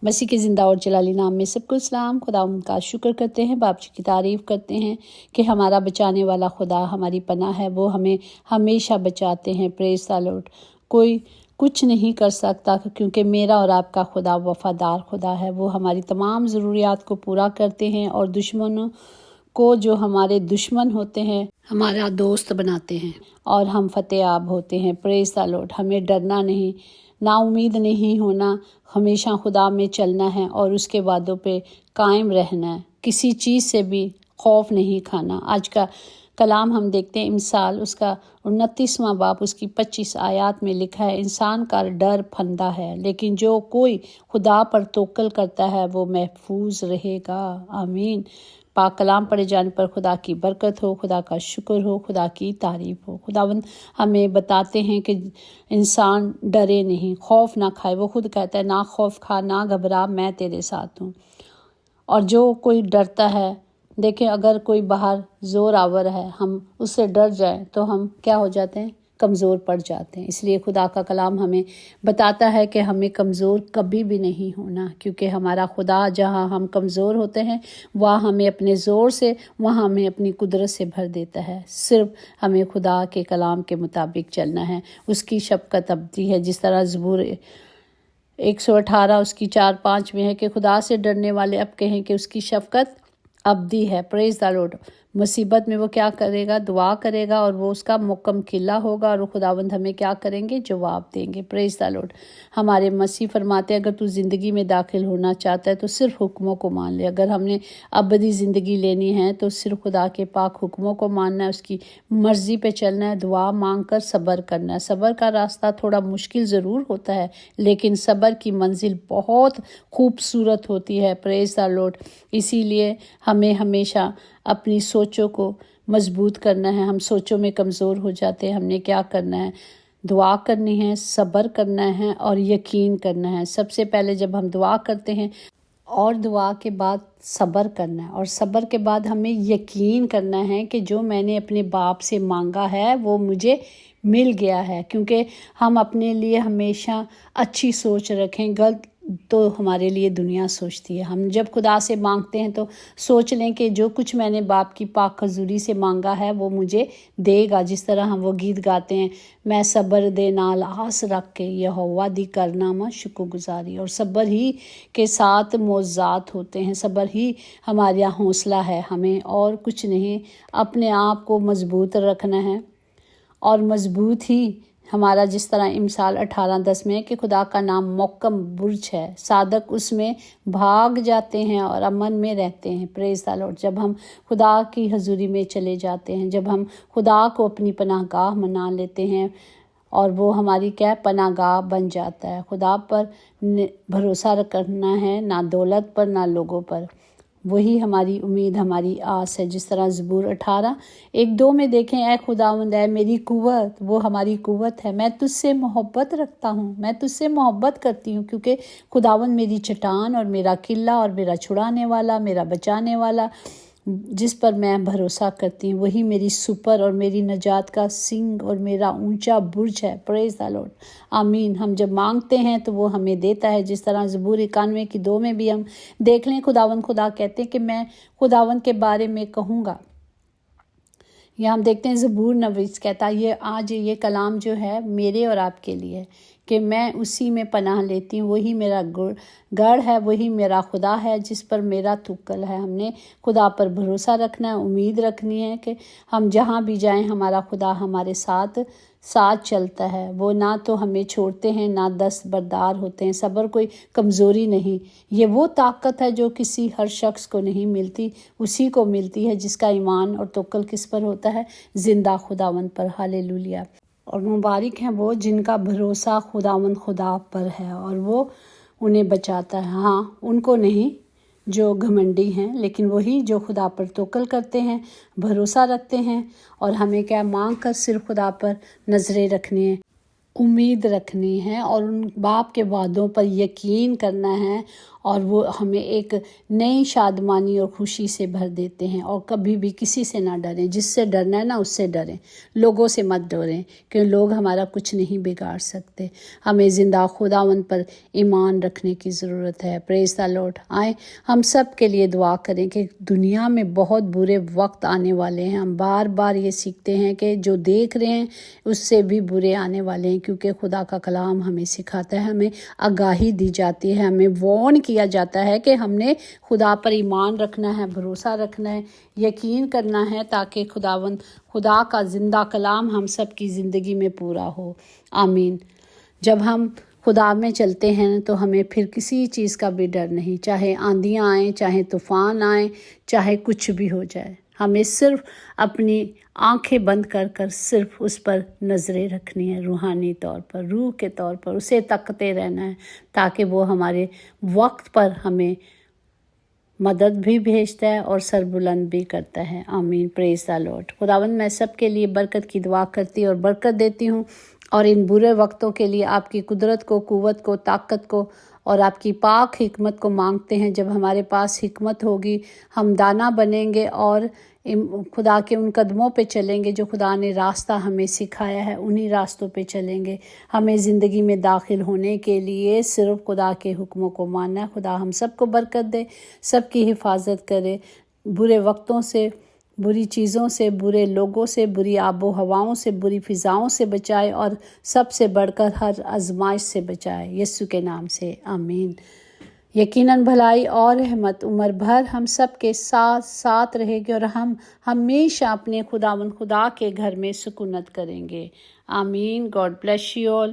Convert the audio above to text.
मसीह के ज़िंदा और जलाली नाम में सबको सलाम। खुदा उनका शुक्र करते हैं, बाप जी की तारीफ़ करते हैं कि हमारा बचाने वाला खुदा हमारी पनाह है। वो हमें हमेशा बचाते हैं। Praise the Lord. कोई कुछ नहीं कर सकता क्योंकि मेरा और आपका खुदा वफ़ादार खुदा है। वो हमारी तमाम ज़रूरियात को पूरा करते हैं और दुश्मनों को, जो हमारे दुश्मन होते हैं, हमारा दोस्त बनाते हैं और हम फतेहाब होते हैं। Praise the Lord. हमें डरना नहीं, ना उम्मीद नहीं होना, हमेशा खुदा में चलना है और उसके वादों पे कायम रहना है। किसी चीज़ से भी खौफ नहीं खाना। आज का कलाम हम देखते हैं इमसाल उसका 29वां बाब उसकी 25 आयत में लिखा है, इंसान का डर फंदा है लेकिन जो कोई खुदा पर तवक्कुल करता है वो महफूज रहेगा। आमीन। पाक कलाम पढ़े जाने पर खुदा की बरकत हो, खुदा का शुक्र हो, खुदा की तारीफ़ हो। खुदावंद हमें बताते हैं कि इंसान डरे नहीं, खौफ ना खाए। वो खुद कहता है, ना खौफ खा, ना घबरा, मैं तेरे साथ हूँ। और जो कोई डरता है, देखें अगर कोई बाहर ज़ोर आवर है, हम उससे डर जाएं तो हम क्या हो जाते हैं, कमज़ोर पड़ जाते हैं। इसलिए खुदा का कलाम हमें बताता है कि हमें कमज़ोर कभी भी नहीं होना, क्योंकि हमारा खुदा जहाँ हम कमज़ोर होते हैं वहाँ हमें अपने ज़ोर से, वहाँ हमें अपनी कुदरत से भर देता है। सिर्फ हमें खुदा के कलाम के मुताबिक चलना है। उसकी शफ़क़त अबदी है, जिस तरह ज़बूर 118 उसकी 4-5 में है कि खुदा से डरने वाले अब कहें कि उसकी शफ़क़त अबदी है। Praise the Lord. मुसीबत में वो क्या करेगा, दुआ करेगा और वो उसका मुकम किला होगा और वो खुदावंद हमें क्या करेंगे, जवाब देंगे। Praise the Lord. हमारे मसीह फरमाते हैं, अगर तू ज़िंदगी में दाखिल होना चाहता है तो सिर्फ हुक्मों को मान ले। अगर हमने अबदी ज़िंदगी लेनी है तो सिर्फ खुदा के पाक हुक्मों को मानना है, उसकी मर्ज़ी पे चलना है, दुआ मांग कर सब्र करना है। सब्र का रास्ता थोड़ा मुश्किल ज़रूर होता है लेकिन सब्र की मंजिल बहुत खूबसूरत होती है। Praise the Lord. इसीलिए हमें हमेशा अपनी सोचों को मजबूत करना है। हम सोचों में कमज़ोर हो जाते हैं। हमने क्या करना है, दुआ करनी है, सब्र करना है और यकीन करना है। सबसे पहले जब हम दुआ करते हैं और दुआ के बाद सब्र करना है और सब्र के बाद हमें यकीन करना है कि जो मैंने अपने बाप से मांगा है वो मुझे मिल गया है। क्योंकि हम अपने लिए हमेशा अच्छी सोच रखें, गलत तो हमारे लिए दुनिया सोचती है। हम जब खुदा से मांगते हैं तो सोच लें कि जो कुछ मैंने बाप की पाक हजूरी से मांगा है वो मुझे देगा। जिस तरह हम वो गीत गाते हैं, मैं सब्र दे नाल आस रख के यहोवा दी करनामा शुक्रगुजारी। और सब्र ही के साथ मौज़ात होते हैं। सब्र ही हमारा हौसला है। हमें और कुछ नहीं, अपने आप को मजबूत रखना है और मजबूत ही हमारा, जिस तरह इमसाल 18:10 में है कि खुदा का नाम मोकम बुर्ज है, सादक उसमें भाग जाते हैं और अमन में रहते हैं। Praise the Lord. जब हम खुदा की हजूरी में चले जाते हैं, जब हम खुदा को अपनी पनाहगाह बना लेते हैं और वो हमारी क्या पनाहगाह बन जाता है। खुदा पर भरोसा करना है, ना दौलत पर ना लोगों पर। वही हमारी उम्मीद, हमारी आस है। जिस तरह ज़बूर 18:1-2 में देखें, ऐ खुदावंद है मेरी कुव्वत, वो हमारी कुव्वत है। मैं तुझसे मोहब्बत रखता हूँ, मैं तुझसे मोहब्बत करती हूँ क्योंकि खुदावंद मेरी चट्टान और मेरा किला और मेरा छुड़ाने वाला, मेरा बचाने वाला, जिस पर मैं भरोसा करती हूँ, वही मेरी सुपर और मेरी नजात का सिंग और मेरा ऊंचा बुर्ज है। Praise the Lord. आमीन। हम जब मांगते हैं तो वो हमें देता है। जिस तरह ज़बूर 91:2 में भी हम देख लें, खुदा कहते हैं कि मैं खुदावंद के बारे में कहूँगा। यहाँ हम देखते हैं ज़बूर नवीस कहता है, ये आज ये कलाम जो है मेरे और आपके लिए, कि मैं उसी में पनाह लेती हूँ। वही मेरा गढ़ है, वही मेरा खुदा है जिस पर मेरा तुक्कल है। हमने खुदा पर भरोसा रखना है, उम्मीद रखनी है कि हम जहाँ भी जाएं हमारा खुदा हमारे साथ चलता है। वो ना तो हमें छोड़ते हैं, ना दस्तबरदार होते हैं। सब्र कोई कमज़ोरी नहीं, ये वो ताकत है जो किसी हर शख्स को नहीं मिलती, उसी को मिलती है जिसका ईमान और तवक्कुल किस पर होता है, ज़िंदा खुदावंद पर। हालेलुया। और मुबारक हैं वो जिनका भरोसा खुदावंद खुदा पर है और वो उन्हें बचाता है। हाँ, उनको नहीं जो घमंडी हैं, लेकिन वही जो खुदा पर तवक्कुल करते हैं, भरोसा रखते हैं। और हमें क्या मांग कर सिर्फ खुदा पर नज़रें रखनी है امید رکھنی ہے اور ان باپ کے وعدوں پر یقین کرنا ہے، اور وہ ہمیں ایک نئی شادمانی اور خوشی سے بھر دیتے ہیں۔ اور کبھی بھی کسی سے نہ ڈریں، جس سے ڈرنا ہے نا اس سے ڈریں، لوگوں سے مت ڈریں، کہ لوگ ہمارا کچھ نہیں بگاڑ سکتے۔ ہمیں زندہ خداوند پر ایمان رکھنے کی ضرورت ہے۔ پریز دی لارڈ۔ آئیں ہم سب کے لیے دعا کریں کہ دنیا میں بہت برے وقت آنے والے ہیں۔ ہم بار بار یہ سیکھتے ہیں کہ جو دیکھ رہے ہیں اس سے بھی برے آنے والے ہیں، کیونکہ خدا کا کلام ہمیں سکھاتا ہے، ہمیں آگاہی دی جاتی ہے، ہمیں وارن کیا جاتا ہے کہ ہم نے خدا پر ایمان رکھنا ہے، بھروسہ رکھنا ہے، یقین کرنا ہے، تاکہ خدا کا زندہ کلام ہم سب کی زندگی میں پورا ہو۔ آمین۔ جب ہم خدا میں چلتے ہیں تو ہمیں پھر کسی چیز کا بھی ڈر نہیں، چاہے آندھیاں آئیں، چاہے طوفان آئیں، چاہے کچھ بھی ہو جائے۔ ہمیں صرف اپنی آنکھیں بند کر کر صرف اس پر نظریں رکھنی ہے، روحانی طور پر، روح کے طور پر اسے تکتے رہنا ہے، تاکہ وہ ہمارے وقت پر ہمیں مدد بھی بھیجتا ہے اور سر بلند بھی کرتا ہے۔ آمین۔ پریز دی لارڈ۔ خداوند میں سب کے لیے برکت کی دعا کرتی اور برکت دیتی ہوں، اور ان برے وقتوں کے لیے آپ کی قدرت کو، قوت کو، طاقت کو اور آپ کی پاک حکمت کو مانگتے ہیں۔ جب ہمارے پاس حکمت ہوگی ہم دانا بنیں گے اور خدا کے ان قدموں پہ چلیں گے جو خدا نے راستہ ہمیں سکھایا ہے، انہی راستوں پہ چلیں گے۔ ہمیں زندگی میں داخل ہونے کے لیے صرف خدا کے حکموں کو ماننا ہے۔ خدا ہم سب کو برکت دے، سب کی حفاظت کرے، برے وقتوں سے، بری چیزوں سے، برے لوگوں سے، بری آب و ہواؤں سے، بری فضاؤں سے بچائے، اور سب سے بڑھ کر ہر آزمائش سے بچائے، یسوع کے نام سے آمین۔ یقیناً بھلائی اور رحمت عمر بھر ہم سب کے ساتھ ساتھ رہے گی، اور ہم ہمیشہ اپنے خدا کے گھر میں سکونت کریں گے۔ آمین۔ God bless you all.